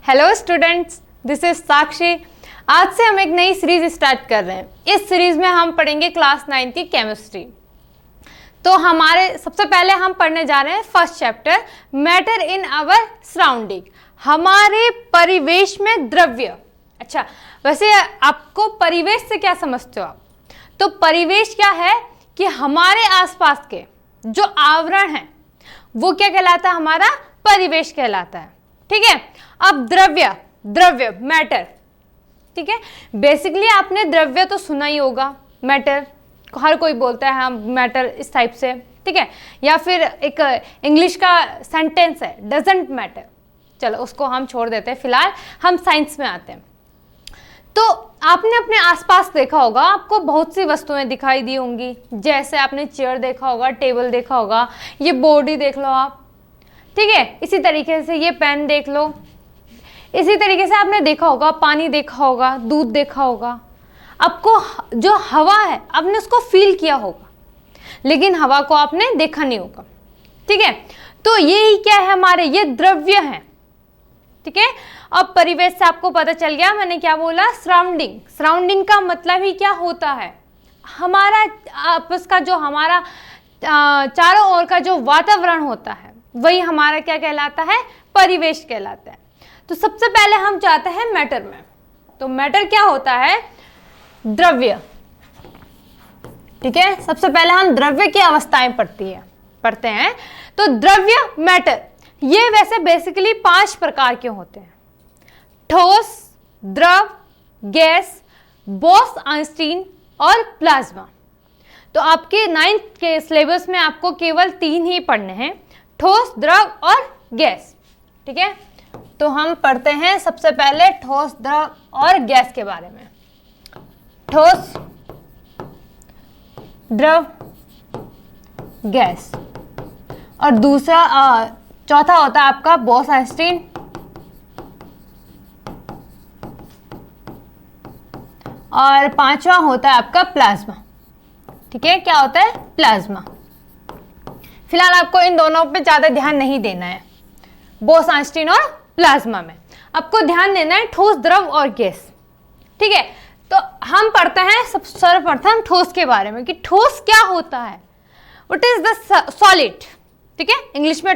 Hello students, this is साक्षी। आज से हम एक नई सीरीज स्टार्ट कर रहे हैं। इस सीरीज में हम पढ़ेंगे क्लास 9 की केमिस्ट्री। तो हमारे सबसे पहले हम पढ़ने जा रहे हैं first chapter, matter in our surrounding, हमारे परिवेश में द्रव्य। अच्छा, वैसे आपको परिवेश से क्या समझते हो आप? तो परिवेश क्या है कि हमारे आसपास के जो आवरण है वो क्या कहलाता है? हमारा परिवेश कहलाता है। ठीक है। अब द्रव्य मैटर, ठीक है। बेसिकली आपने द्रव्य तो सुना ही होगा, मैटर हर कोई बोलता है, हाँ मैटर इस टाइप से, ठीक है। या फिर एक इंग्लिश का सेंटेंस है, डजंट मैटर। चलो उसको हम छोड़ देते हैं, फिलहाल हम साइंस में आते हैं। तो आपने अपने आसपास देखा होगा, आपको बहुत सी वस्तुएं दिखाई दी होंगी। जैसे आपने चेयर देखा होगा, टेबल देखा होगा, ये बोर्ड ही देख लो आप, ठीक है। इसी तरीके से ये पेन देख लो। इसी तरीके से आपने देखा होगा, पानी देखा होगा, दूध देखा होगा। आपको जो हवा है आपने उसको फील किया होगा, लेकिन हवा को आपने देखा नहीं होगा, ठीक है। तो ये क्या है? हमारे ये द्रव्य हैं, ठीक है। अब परिवेश से आपको पता चल गया, मैंने क्या बोला? सराउंडिंग। सराउंडिंग का मतलब ही क्या होता है? हमारा आपस का जो हमारा चारों ओर का जो वातावरण होता है वही हमारा क्या कहलाता है? परिवेश कहलाता है। तो सबसे पहले हम जाते हैं मैटर में। तो मैटर क्या होता है? द्रव्य, ठीक है। सबसे पहले हम द्रव्य की अवस्थाएं पढ़ते हैं। तो द्रव्य मैटर, ये वैसे बेसिकली 5 प्रकार के होते हैं: ठोस, द्रव, गैस, बोस-आइंस्टीन और प्लाज्मा। तो आपके 9th के सिलेबस में आपको केवल 3 ही पढ़ने हैं, ठोस, द्रव और गैस, ठीक है। तो हम पढ़ते हैं सबसे पहले ठोस, द्रव और गैस के बारे में। ठोस, द्रव, गैस। और चौथा होता है आपका बोस-आइंस्टीन, और 5वां होता है आपका प्लाज्मा, ठीक है। क्या होता है? प्लाज्मा। फिलहाल आपको इन दोनों पे ज्यादा ध्यान नहीं देना है, बोस-आइंस्टीन और प्लाज्मा में आपको ध्यान देना है ठोस, द्रव और गैस, ठीक है। तो हम पढ़ते हैं सर्वप्रथम ठोस के बारे में कि ठोस क्या होता है। व्हाट इज द सॉलिड, ठीक है। इंग्लिश में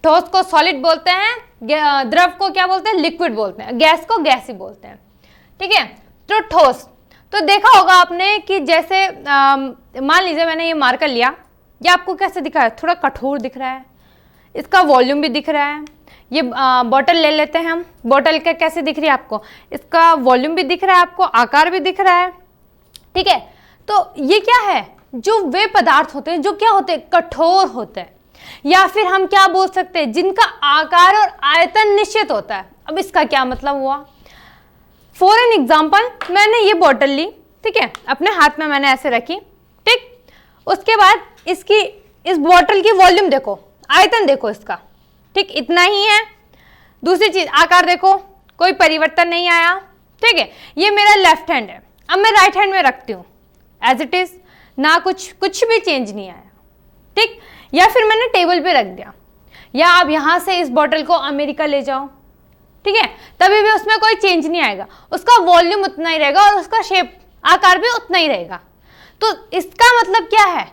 ठोस को सॉलिड बोलते हैं, द्रव को क्या बोलते हैं? लिक्विड बोलते हैं, गैस को गैस ही बोलते हैं, ठीक है। तो ठोस, तो देखा होगा आपने कि जैसे मान लीजिए मैंने ये मार्कर लिया, ये आपको कैसे दिखा है? थोड़ा कठोर दिख रहा है, इसका वॉल्यूम भी दिख रहा है। ये बॉटल ले लेते हैं हम, बॉटल का कैसे दिख रही है आपको? इसका वॉल्यूम भी दिख रहा है आपको, आकार भी दिख रहा है, ठीक है। तो ये क्या है? जो वे पदार्थ होते हैं जो क्या होते हैं? कठोर होते हैं, या फिर हम क्या बोल सकते हैं? जिनका आकार और आयतन निश्चित होता है। अब इसका क्या मतलब हुआ? फॉर एन एग्जाम्पल, मैंने ये बॉटल ली, ठीक है, अपने हाथ में मैंने ऐसे रखी, ठीक। उसके बाद इस बॉटल की वॉल्यूम देखो, आयतन देखो इसका, ठीक, इतना ही है। दूसरी चीज, आकार देखो, कोई परिवर्तन नहीं आया, ठीक है। ये मेरा लेफ्ट हैंड है, अब मैं राइट हैंड में रखती हूँ एज इट इज, ना कुछ भी चेंज नहीं आया, ठीक। या फिर मैंने टेबल पे रख दिया, या आप यहां से इस बॉटल को अमेरिका ले जाओ, ठीक है, तभी भी उसमें कोई चेंज नहीं आएगा, उसका वॉल्यूम उतना ही रहेगा और उसका शेप, आकार भी उतना ही रहेगा। तो इसका मतलब क्या है?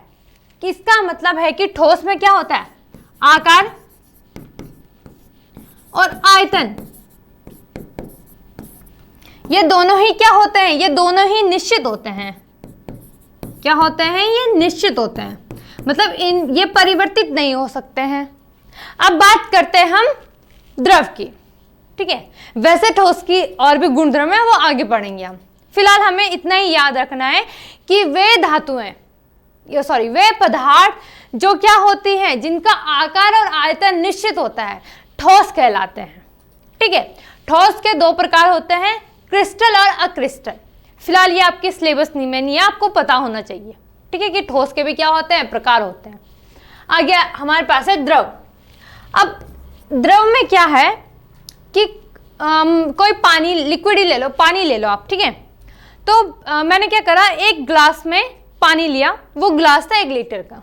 कि इसका मतलब है कि ठोस में क्या होता है? आकार और आयतन, ये दोनों ही क्या होते हैं? ये दोनों ही निश्चित होते हैं। क्या होते हैं? ये निश्चित होते हैं, मतलब ये परिवर्तित नहीं हो सकते हैं। अब बात करते हैं हम द्रव की, ठीक है। वैसे ठोस की और भी गुणधर्म है, वो आगे पढ़ेंगे हम। फिलहाल हमें इतना ही याद रखना है कि वे पदार्थ जो क्या होती हैं, जिनका आकार और आयतन निश्चित होता है, ठोस कहलाते हैं, ठीक है। ठोस के 2 प्रकार होते हैं, क्रिस्टल और अक्रिस्टल। फिलहाल ये आपके सिलेबस में नहीं है, आपको पता होना चाहिए, ठीक है, कि ठोस के भी क्या होते हैं? प्रकार होते हैं। आगे हमारे पास है द्रव। अब द्रव में क्या है कि कोई पानी, लिक्विड ही ले लो, पानी ले लो आप, ठीक है। तो मैंने क्या करा, एक ग्लास में पानी लिया, वो ग्लास था 1 लीटर का,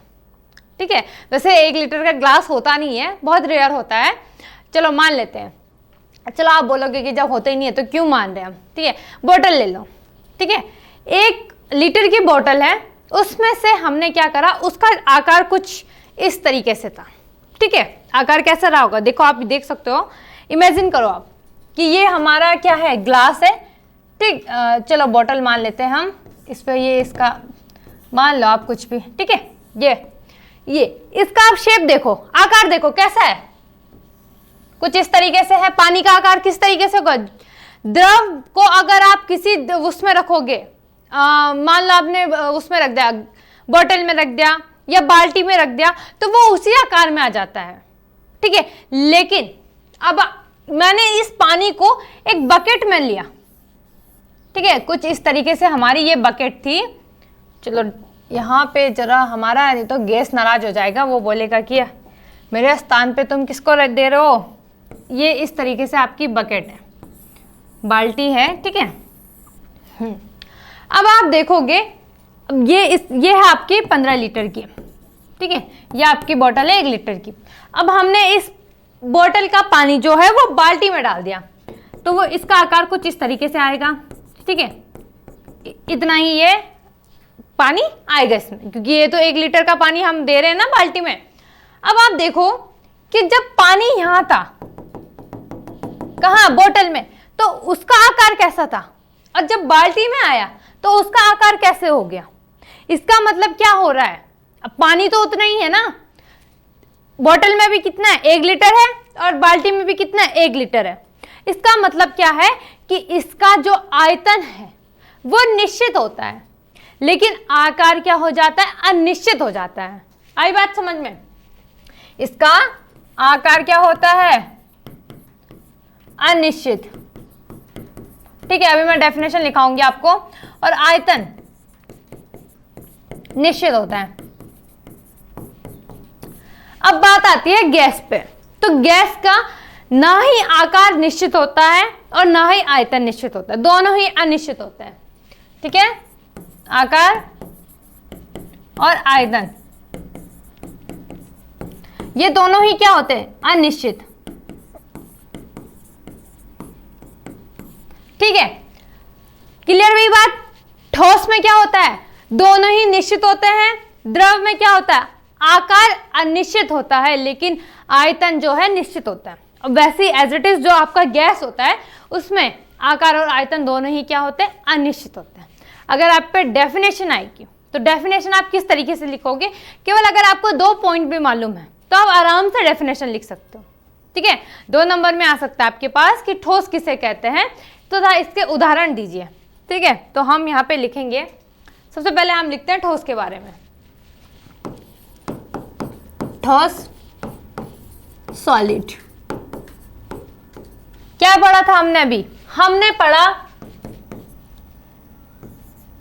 ठीक है। वैसे 1 लीटर का ग्लास होता नहीं है, बहुत रेयर होता है, चलो मान लेते हैं। चलो आप बोलोगे कि जब होते ही नहीं है तो क्यों मान रहे हैं हम, ठीक है। बोतल ले लो, ठीक है, 1 लीटर की बोतल है, उसमें से हमने क्या करा, उसका आकार कुछ इस तरीके से था, ठीक है। आकार कैसा रहा होगा, देखो आप देख सकते हो, इमेजिन करो आप कि ये हमारा क्या है, ग्लास है, ठीक। चलो बोतल मान लेते हैं हम, इस पर ये इसका मान लो आप कुछ भी, ठीक है। ये इसका आप शेप देखो, आकार देखो कैसा है, कुछ इस तरीके से है। पानी का आकार किस तरीके से होगा, द्रव को अगर आप किसी उसमें रखोगे, मान लो आपने उसमें रख दिया, बोतल में रख दिया या बाल्टी में रख दिया, तो वो उसी आकार में आ जाता है, ठीक है। लेकिन अब मैंने इस पानी को एक बकेट में लिया, ठीक है, कुछ इस तरीके से हमारी ये बकेट थी। चलो यहाँ पे जरा हमारा, नहीं तो गेस्ट नाराज हो जाएगा, वो बोलेगा कि मेरे स्थान पे तुम किसको दे रहे हो। ये इस तरीके से आपकी बकेट है, बाल्टी है, ठीक है। अब आप देखोगे, ये है आपकी 15 लीटर की, ठीक है, ये आपकी बोतल है 1 लीटर की। अब हमने इस बोतल का पानी जो है वो बाल्टी में डाल दिया, तो वो इसका आकार कुछ इस तरीके से आएगा, ठीक है। इतना ही ये पानी आएगा इसमें, क्योंकि ये तो 1 लीटर का पानी हम दे रहे हैं ना बाल्टी में। अब आप देखो कि जब पानी यहां था, कहां, बोतल में, तो उसका आकार कैसा था, और जब बाल्टी में आया तो उसका आकार कैसे हो गया। इसका मतलब क्या हो रहा है, अब पानी तो उतना ही है ना, बोतल में भी कितना है, 1 लीटर है, और बाल्टी में भी कितना है, 1 लीटर है। इसका मतलब क्या है कि इसका जो आयतन है वो निश्चित होता है, लेकिन आकार क्या हो जाता है, अनिश्चित हो जाता है। आई बात समझ में, इसका आकार क्या होता है, अनिश्चित, ठीक है। अभी मैं डेफिनेशन लिखाऊंगी आपको, और आयतन निश्चित होता है। अब बात आती है गैस पे, तो गैस का ना ही आकार निश्चित होता है और ना ही आयतन निश्चित होता है, दोनों ही अनिश्चित होते हैं, ठीक है। आकार और आयतन ये दोनों ही क्या होते हैं, अनिश्चित, ठीक है। क्लियर हुई बात। ठोस में क्या होता है, दोनों ही निश्चित होते हैं। द्रव में क्या होता है, आकार अनिश्चित होता है, लेकिन आयतन जो है निश्चित होता है। अब वैसे एज इट इज जो आपका गैस होता है, उसमें आकार और आयतन दोनों ही क्या होते हैं, अनिश्चित होते हैं। अगर आप पे डेफिनेशन आएगी तो डेफिनेशन आप किस तरीके से लिखोगे, केवल अगर आपको 2 पॉइंट भी मालूम है तो आप आराम से डेफिनेशन लिख सकते हो, ठीक है। 2 नंबर में आ सकता है आपके पास कि ठोस किसे कहते हैं, तो इसके उदाहरण दीजिए, ठीक है। तो हम यहाँ पे लिखेंगे, सबसे पहले हम लिखते हैं ठोस के बारे में। ठोस, सॉलिड, क्या पढ़ा था हमने अभी, हमने पढ़ा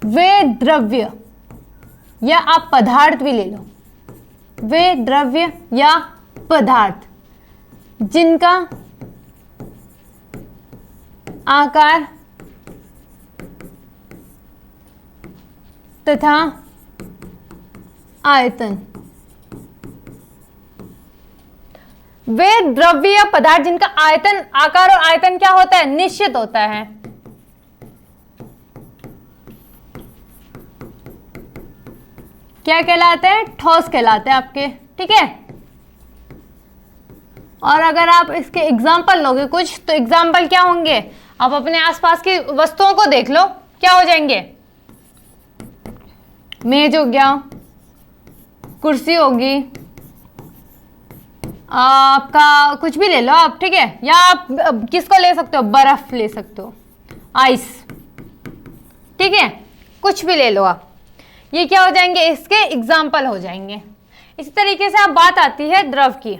वे द्रव्य, या आप पदार्थ भी ले लो, वे द्रव्य या पदार्थ जिनका आकार तथा आयतन, वे द्रव्य या पदार्थ जिनका आयतन, आकार और आयतन क्या होता है, निश्चित होता है। क्या कहलाते हैं, ठोस कहलाते हैं आपके, ठीक है। और अगर आप इसके एग्जाम्पल लोगे कुछ, तो एग्जाम्पल क्या होंगे, आप अपने आसपास की वस्तुओं को देख लो, क्या हो जाएंगे, मेज हो गया, कुर्सी होगी, आपका कुछ भी ले लो आप, ठीक है। या आप किसको ले सकते हो, बर्फ ले सकते हो, आइस, ठीक है, कुछ भी ले लो आप, ये क्या हो जाएंगे, इसके एग्जाम्पल हो जाएंगे। इसी तरीके से अब बात आती है द्रव की,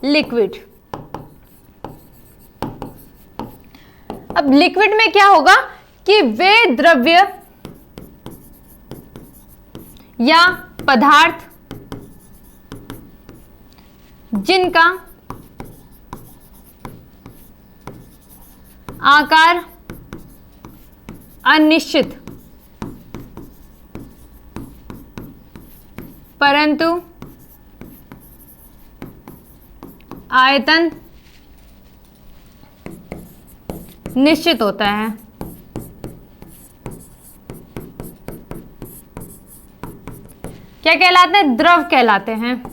लिक्विड। अब लिक्विड में क्या होगा कि वे द्रव्य या पदार्थ जिनका आकार अनिश्चित परंतु आयतन निश्चित होता है। क्या कहलाते हैं? द्रव कहलाते हैं।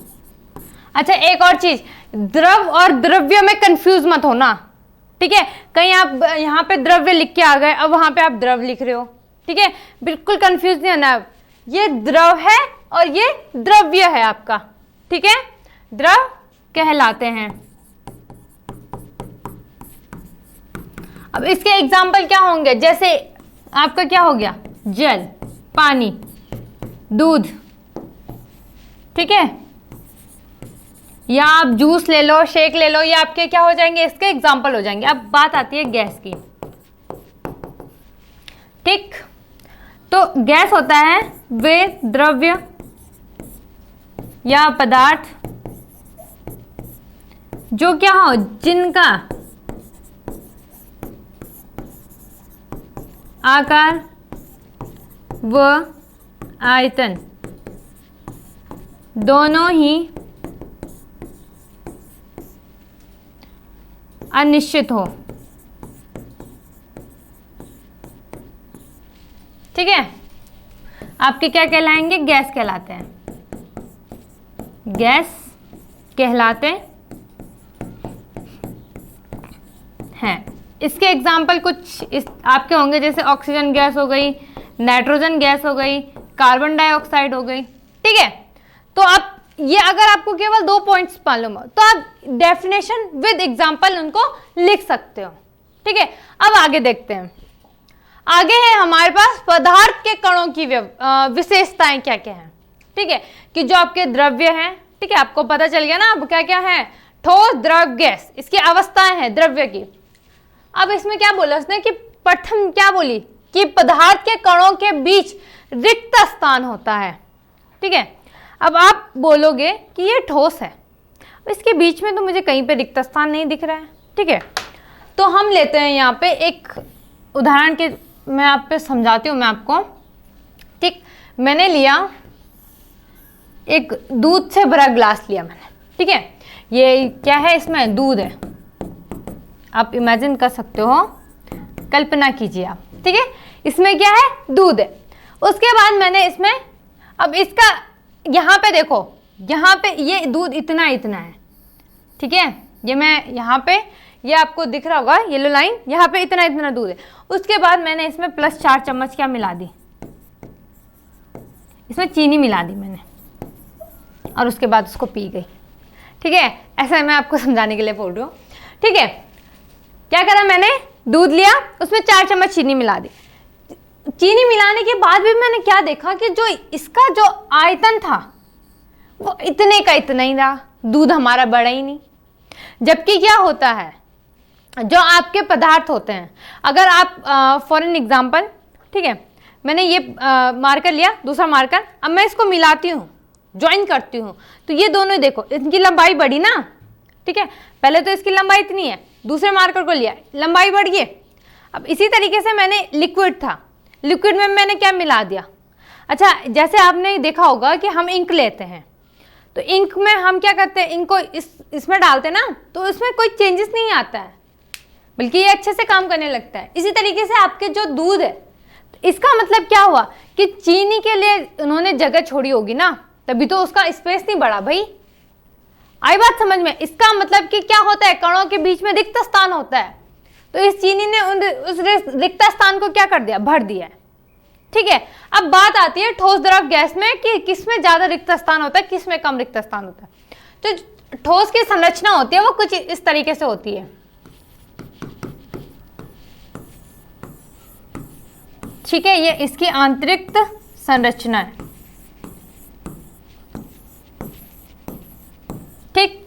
अच्छा, एक और चीज, द्रव और द्रव्य में कंफ्यूज मत होना, ठीक है? कहीं आप यहाँ पे द्रव्य लिख के आ गए, अब वहां पे आप द्रव लिख रहे हो, ठीक है? बिल्कुल कंफ्यूज नहीं होना। ये द्रव है और ये द्रव्य है आपका, ठीक है? द्रव कहलाते हैं। अब इसके एग्जाम्पल क्या होंगे? जैसे आपका क्या हो गया? जल, पानी, दूध, ठीक है? या आप जूस ले लो, शेक ले लो, ये आपके क्या हो जाएंगे? इसके एग्जाम्पल हो जाएंगे। अब बात आती है गैस की, ठीक? तो गैस होता है वे द्रव्य या पदार्थ जो क्या हो, जिनका आकार व आयतन दोनों ही अनिश्चित हो, ठीक है? आपके क्या कहलाएंगे? गैस कहलाते हैं। गैस कहलाते हैं। इसके एग्जाम्पल कुछ इस आपके होंगे, जैसे ऑक्सीजन गैस हो गई, नाइट्रोजन गैस हो गई, कार्बन डाइऑक्साइड हो गई, ठीक है? तो आप ये अगर आपको केवल 2 पॉइंट्स मालूम हो तो आप डेफिनेशन विद एग्जाम्पल उनको लिख सकते हो, ठीक है? अब आगे देखते हैं। आगे है हमारे पास पदार्थ के कणों की विशेषताएं क्या क्या हैं, ठीक है? कि जो आपके द्रव्य हैं, ठीक है? आपको पता चल गया ना अब क्या क्या है? ठोस, द्रव, गैस, इसकी अवस्थाएं हैं द्रव्य की। अब इसमें क्या बोला उसने कि प्रथम क्या बोली कि पदार्थ के कणों के बीच रिक्त स्थान होता है, ठीक है? अब आप बोलोगे कि ये ठोस है, इसके बीच में तो मुझे कहीं पे रिक्त स्थान नहीं दिख रहा है, ठीक है? तो हम लेते हैं यहाँ पे एक उदाहरण के, मैं आप पे समझाती हूँ मैं आपको, ठीक? मैंने लिया एक दूध से भरा ग्लास लिया मैंने, ठीक है? ये क्या है? इसमें दूध है। आप इमेजिन कर सकते हो, कल्पना कीजिए आप, ठीक है? इसमें क्या है? दूध है। उसके बाद मैंने इसमें, अब इसका यहाँ पे देखो, यहाँ पे ये दूध इतना इतना है, ठीक है? ये मैं यहाँ पे, ये आपको दिख रहा होगा येलो लाइन, यहाँ पे इतना इतना दूध है। उसके बाद मैंने इसमें +4 चम्मच क्या मिला दी? इसमें चीनी मिला दी मैंने, और उसके बाद उसको पी गई, ठीक है? ऐसा मैं आपको समझाने के लिए बोल रही हूँ, ठीक है? क्या करा मैंने? दूध लिया, उसमें 4 चम्मच चीनी मिला दी। चीनी मिलाने के बाद भी मैंने क्या देखा कि जो इसका जो आयतन था वो इतने का इतना ही रहा, दूध हमारा बढ़ा ही नहीं। जबकि क्या होता है, जो आपके पदार्थ होते हैं, अगर आप फॉर एन एग्जाम्पल, ठीक है, मैंने ये मार्कर लिया, दूसरा मार्कर, अब मैं इसको मिलाती हूँ, ज्वाइन करती हूँ, तो ये दोनों देखो, इनकी लंबाई बढ़ी ना, ठीक है? पहले तो इसकी लंबाई इतनी है, दूसरे मार्कर को लिया, लंबाई बढ़ गई। अब इसी तरीके से मैंने लिक्विड था, लिक्विड में मैंने क्या मिला दिया? अच्छा, जैसे आपने देखा होगा कि हम इंक लेते हैं, तो इंक में हम क्या करते हैं? इंक को इसमें डालते हैं ना, तो इसमें कोई चेंजेस नहीं आता है, बल्कि ये अच्छे से काम करने लगता है। इसी तरीके से आपके जो दूध है, तो इसका मतलब क्या हुआ कि चीनी के लिए उन्होंने जगह छोड़ी होगी ना, तभी तो उसका स्पेस नहीं बढ़ा भाई। आई बात समझ में? इसका मतलब कि क्या होता है? कणों के बीच में रिक्त स्थान होता है, तो इस चीनी ने उस रिक्त स्थान को क्या कर दिया? भर दिया है, ठीक है? अब बात आती है ठोस, द्रव, गैस में कि किसमें ज्यादा रिक्त स्थान होता है, किसमें कम रिक्त स्थान होता है। तो ठोस की संरचना होती है वो कुछ इस तरीके से होती है, ठीक है? ये इसकी आंतरिक संरचना है, ठीक?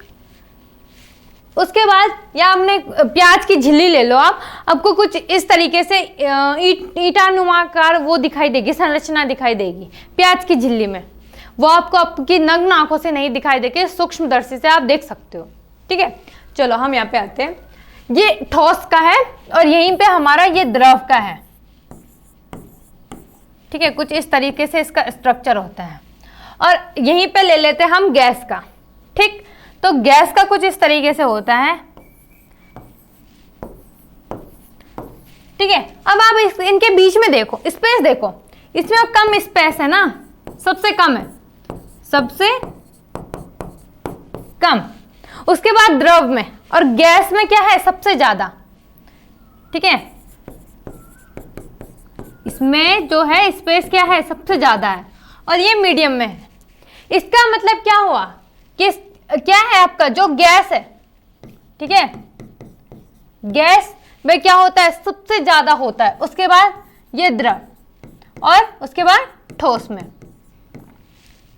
उसके बाद या हमने प्याज की झिल्ली ले लो आप, आपको कुछ इस तरीके से ईटानुमाकार वो दिखाई देगी, संरचना दिखाई देगी प्याज की झिल्ली में। वो आपको आपकी नग्न आंखों से नहीं दिखाई देगी, सूक्ष्मदर्शी से आप देख सकते हो, ठीक है? चलो हम यहाँ पे आते हैं। ये ठोस का है और यहीं पे हमारा ये द्रव का है, ठीक है? कुछ इस तरीके से इसका स्ट्रक्चर होता है। और यहीं पे ले लेते हैं हम गैस का, ठीक? तो गैस का कुछ इस तरीके से होता है, ठीक है। अब आप इनके बीच में देखो, स्पेस देखो, इसमें कम स्पेस है ना, सबसे कम है, सबसे कम। उसके बाद द्रव में और गैस में क्या है, सबसे ज्यादा। ठीक है, इसमें जो है स्पेस क्या है, सबसे ज्यादा है, और ये मीडियम में है। इसका मतलब क्या हुआ कि क्या है आपका जो गैस है, ठीक है, गैस में क्या होता है, सबसे ज्यादा होता है। उसके बाद ये द्रव, और उसके बाद ठोस में।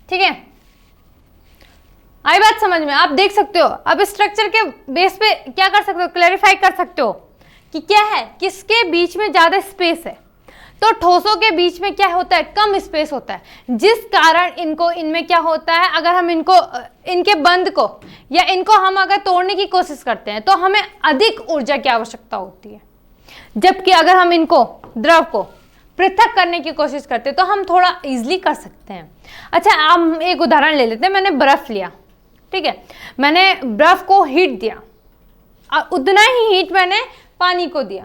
ठीक है, आई बात समझ में? आप देख सकते हो, अब स्ट्रक्चर के बेस पे क्या कर सकते हो, क्लैरिफाई कर सकते हो कि क्या है, किसके बीच में ज्यादा स्पेस है। तो ठोसों के बीच में क्या होता है, कम स्पेस होता है, जिस कारण इनमें क्या होता है, अगर हम इनके बंध को या इनको हम अगर तोड़ने की कोशिश करते हैं तो हमें अधिक ऊर्जा की आवश्यकता होती है। जबकि अगर हम इनको, द्रव को पृथक करने की कोशिश करते हैं तो हम थोड़ा इजीली कर सकते हैं। अच्छा, हम एक उदाहरण ले लेते हैं। मैंने बर्फ लिया, ठीक है, मैंने बर्फ को हीट दिया, उतना ही हीट मैंने पानी को दिया।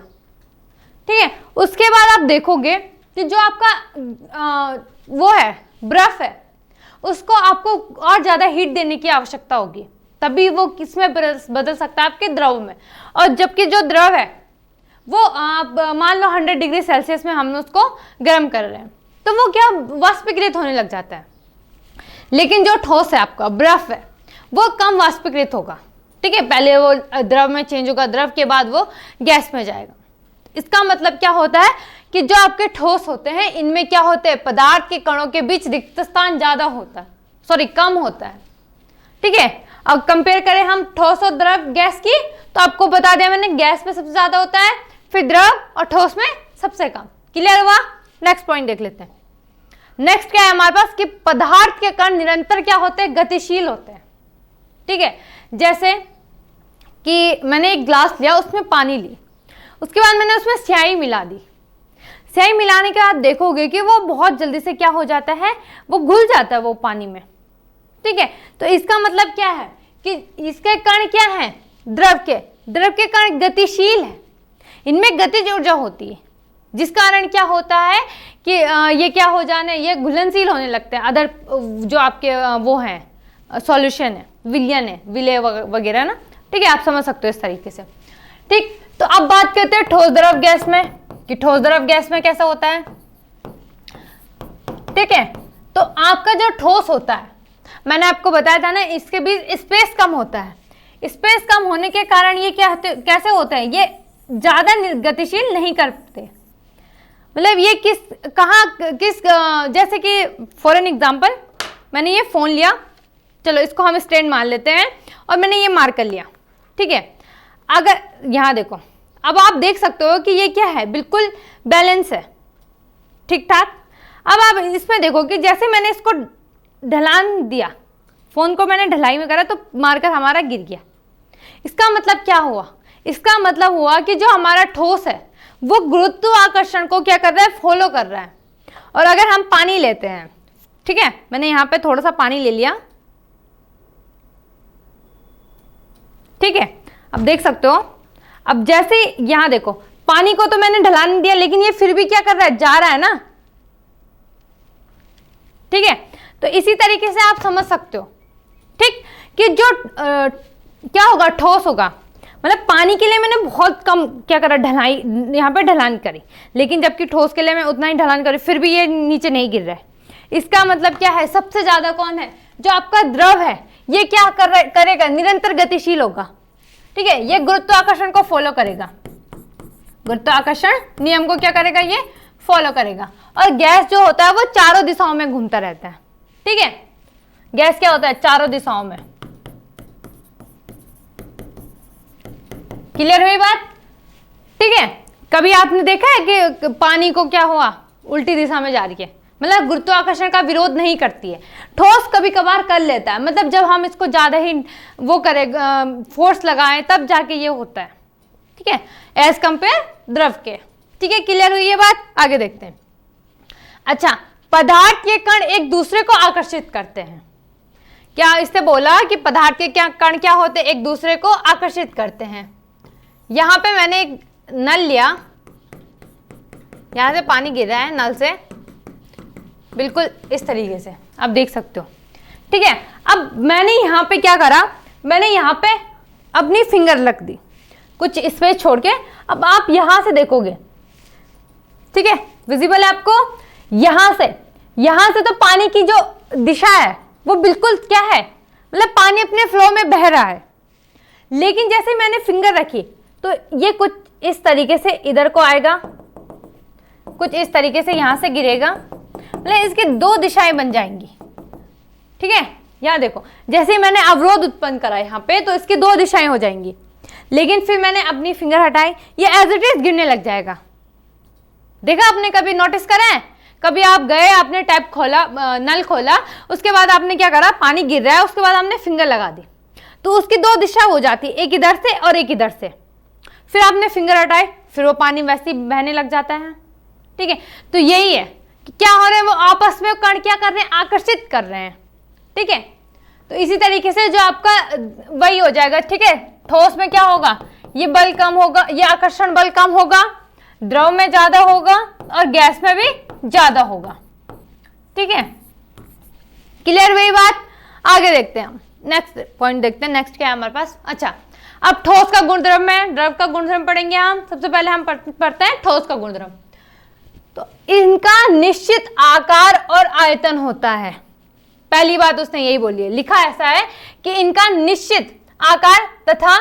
ठीक है, उसके बाद आप देखोगे कि जो आपका वो है, बर्फ है, उसको आपको और ज्यादा हीट देने की आवश्यकता होगी, तभी वो किसमें बदल सकता है, आपके द्रव में। और जबकि जो द्रव है वो आप मान लो 100 डिग्री सेल्सियस में हम उसको गर्म कर रहे हैं, तो वो क्या वाष्पीकृत होने लग जाता है। लेकिन जो ठोस है आपका, बर्फ है, वो कम वाष्पीकृत होगा। ठीक है, पहले वो द्रव में चेंज होगा, द्रव के बाद वो गैस में जाएगा। इसका मतलब क्या होता है कि जो आपके ठोस होते हैं, इनमें क्या होते हैं, पदार्थ के कणों के बीच रिक्त स्थान ज्यादा होता है, सॉरी कम होता है। ठीक है, अब कंपेयर करें हम ठोस और द्रव गैस की, तो आपको बता दिया मैंने, गैस में सबसे ज्यादा होता है, फिर द्रव और ठोस में सबसे कम। क्लियर हुआ? नेक्स्ट पॉइंट देख लेते हैं। नेक्स्ट क्या है हमारे पास कि पदार्थ के कण निरंतर क्या होते हैं, गतिशील होते हैं। ठीक है, जैसे कि मैंने एक ग्लास लिया, उसमें पानी ली, उसके बाद मैंने उसमें स्याही मिला दी। स्याही मिलाने के बाद देखोगे कि वो बहुत जल्दी से क्या हो जाता है, वो घुल जाता है वो पानी में। ठीक है, तो इसका मतलब क्या है कि इसके कण क्या है, द्रव के कण गतिशील है, इनमें गतिज ऊर्जा होती है, जिस कारण क्या होता है कि ये क्या हो जाने, ये घुलनशील होने लगते हैं। अदर जो आपके वो हैं सॉल्यूशन है, विलयन है, विलय वगैरह ना। ठीक है, आप समझ सकते हो इस तरीके से। ठीक, तो अब बात करते हैं ठोस द्रव गैस में, कि ठोस द्रव गैस में कैसा होता है। ठीक है, तो आपका जो ठोस होता है, मैंने आपको बताया था ना, इसके बीच स्पेस कम होता है। स्पेस कम होने के कारण ये क्या कैसे होता है, ये ज्यादा गतिशील नहीं करते। मतलब ये जैसे कि फॉर एन एग्जाम्पल, मैंने ये फोन लिया, चलो इसको हम स्टैंड मान लेते हैं, और मैंने ये मार्कर लिया। ठीक है, अगर यहाँ देखो, अब आप देख सकते हो कि ये क्या है, बिल्कुल बैलेंस है, ठीक ठाक। अब आप इसमें देखो कि जैसे मैंने इसको ढलान दिया, फोन को मैंने ढलाई में करा, तो मार्कर हमारा गिर गया। इसका मतलब क्या हुआ, इसका मतलब हुआ कि जो हमारा ठोस है वो गुरुत्वाकर्षण को क्या कर रहा है, फॉलो कर रहा है। और अगर हम पानी लेते हैं, ठीक है, मैंने यहाँ पे थोड़ा सा पानी ले लिया, ठीक है, अब देख सकते हो, अब जैसे यहां देखो, पानी को तो मैंने ढलान दिया, लेकिन ये फिर भी क्या कर रहा है, जा रहा है ना। ठीक है, तो इसी तरीके से आप समझ सकते हो, ठीक, कि जो क्या होगा, ठोस होगा, मतलब पानी के लिए मैंने बहुत कम क्या करा, ढलाई, यहाँ पे ढलान करी, लेकिन जबकि ठोस के लिए मैं उतना ही ढलान करी, फिर भी ये नीचे नहीं गिर रहा है। इसका मतलब क्या है, सबसे ज्यादा कौन है, जो आपका द्रव है, ये क्या करेगा, निरंतर गतिशील होगा। ठीक है, ये गुरुत्वाकर्षण को फॉलो करेगा, गुरुत्वाकर्षण नियम को क्या करेगा, ये फॉलो करेगा। और गैस जो होता है वो चारों दिशाओं में घूमता रहता है। ठीक है, गैस क्या होता है, चारों दिशाओं में। क्लियर हुई बात? ठीक है, कभी आपने देखा है कि पानी को क्या हुआ, उल्टी दिशा में जा रही है, मतलब गुरुत्वाकर्षण का विरोध नहीं करती है। ठोस कभी कभार कर लेता है, मतलब जब हम इसको ज्यादा ही वो करें, फोर्स लगाएं, तब जाके ये होता है। ठीक है, एज कंपेयर द्रव के। ठीक है, क्लियर हुई ये बात? आगे देखते हैं। अच्छा, पदार्थ के कण एक दूसरे को आकर्षित करते हैं। क्या इससे बोला कि पदार्थ के क्या कण क्या होते हैं, एक दूसरे को आकर्षित करते हैं। यहां पे मैंने एक नल लिया, यहाँ से पानी गिर रहा है नल से, बिल्कुल इस तरीके से आप देख सकते हो। ठीक है, अब मैंने यहाँ पे क्या करा, मैंने यहाँ पे अपनी फिंगर रख दी कुछ स्पेस छोड़ के। अब आप यहाँ से देखोगे, ठीक है, विजिबल है आपको, यहाँ से तो पानी की जो दिशा है वो बिल्कुल क्या है, मतलब पानी अपने फ्लो में बह रहा है। लेकिन जैसे मैंने फिंगर रखी तो ये कुछ इस तरीके से इधर को आएगा, कुछ इस तरीके से यहाँ से गिरेगा, मतलब इसकी दो दिशाएं बन जाएंगी। ठीक है, यहाँ देखो, जैसे मैंने अवरोध उत्पन्न करा यहाँ पे तो इसकी दो दिशाएं हो जाएंगी। लेकिन फिर मैंने अपनी फिंगर हटाई, ये एज इट इज गिरने लग जाएगा। देखा आपने, कभी नोटिस करा है? कभी आप गए, आपने टैप खोला, नल खोला, उसके बाद आपने क्या करा, पानी गिर रहा है, उसके बाद आपने फिंगर लगा दी तो उसकी दो दिशा हो जाती है, एक इधर से और एक इधर से। फिर आपने फिंगर हटाई, फिर वो पानी वैसे ही बहने लग जाता है। ठीक है, तो यही है कि क्या हो रहा है, वो आपस में कण क्या कर रहे हैं, आकर्षित कर रहे हैं। ठीक है, तो इसी तरीके से जो आपका वही हो जाएगा। ठीक है, ठोस में क्या होगा, ये बल कम होगा, ये आकर्षण बल कम होगा, द्रव में ज्यादा होगा और गैस में भी ज्यादा होगा। ठीक है, क्लियर वही बात। आगे देखते हैं हम, नेक्स्ट पॉइंट देखते हैं। नेक्स्ट क्या है हमारे पास, अच्छा अब ठोस का गुणधर्म में, द्रव का गुणधर्म पढ़ेंगे हम। सबसे पहले हम पढ़ते हैं ठोस का गुणधर्म। तो इनका निश्चित आकार और आयतन होता है। पहली बात उसने यही बोली है, लिखा ऐसा है कि इनका निश्चित आकार तथा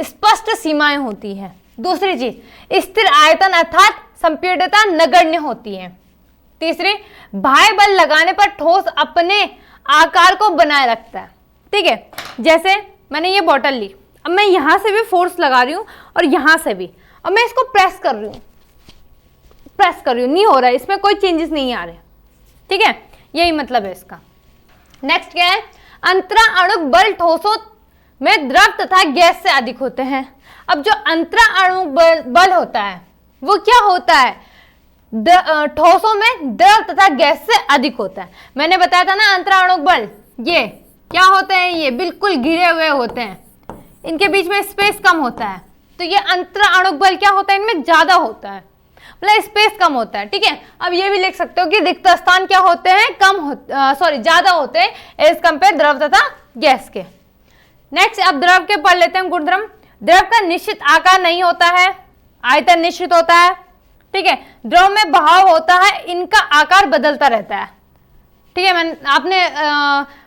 स्पष्ट सीमाएं होती है। दूसरी चीज, स्थिर आयतन अर्थात संपीड्यता नगण्य होती है। तीसरी, बाह्य बल लगाने पर ठोस अपने आकार को बनाए रखता है। ठीक है, जैसे मैंने ये बोतल ली, अब मैं यहां से भी फोर्स लगा रही हूं और यहां से भी, और मैं इसको प्रेस कर रही हूं, नहीं हो रहा है, इसमें कोई चेंजेस नहीं आ रहे। ठीक है, यही मतलब है इसका। नेक्स्ट क्या है, अंतरा अणुक बल ठोसों में द्रव तथा गैस से अधिक होते हैं। अब जो अंतरा अणुक बल होता है वो क्या होता है, ठोसों में द्रव तथा गैस से अधिक होता है। मैंने बताया था ना, अंतरा अणुक बल ये क्या होते हैं, ये बिल्कुल घिरे हुए होते हैं, इनके बीच में स्पेस कम होता है। तो ये अंतरा अणुक बल क्या होता है, इनमें ज्यादा होता है, मतलब स्पेस कम होता है। ठीक है, अब ये भी लिख सकते हो कि रिक्त स्थान क्या होते हैं, ज्यादा होते हैं एज कंपेयर द्रव तथा गैस के। नेक्स्ट अब द्रव के पढ़ लेते हैं गुणधर्म। द्रव का निश्चित आकार नहीं होता है, आयतन निश्चित होता है। ठीक है, द्रव में बहाव होता है, इनका आकार बदलता रहता है। ठीक है, आपने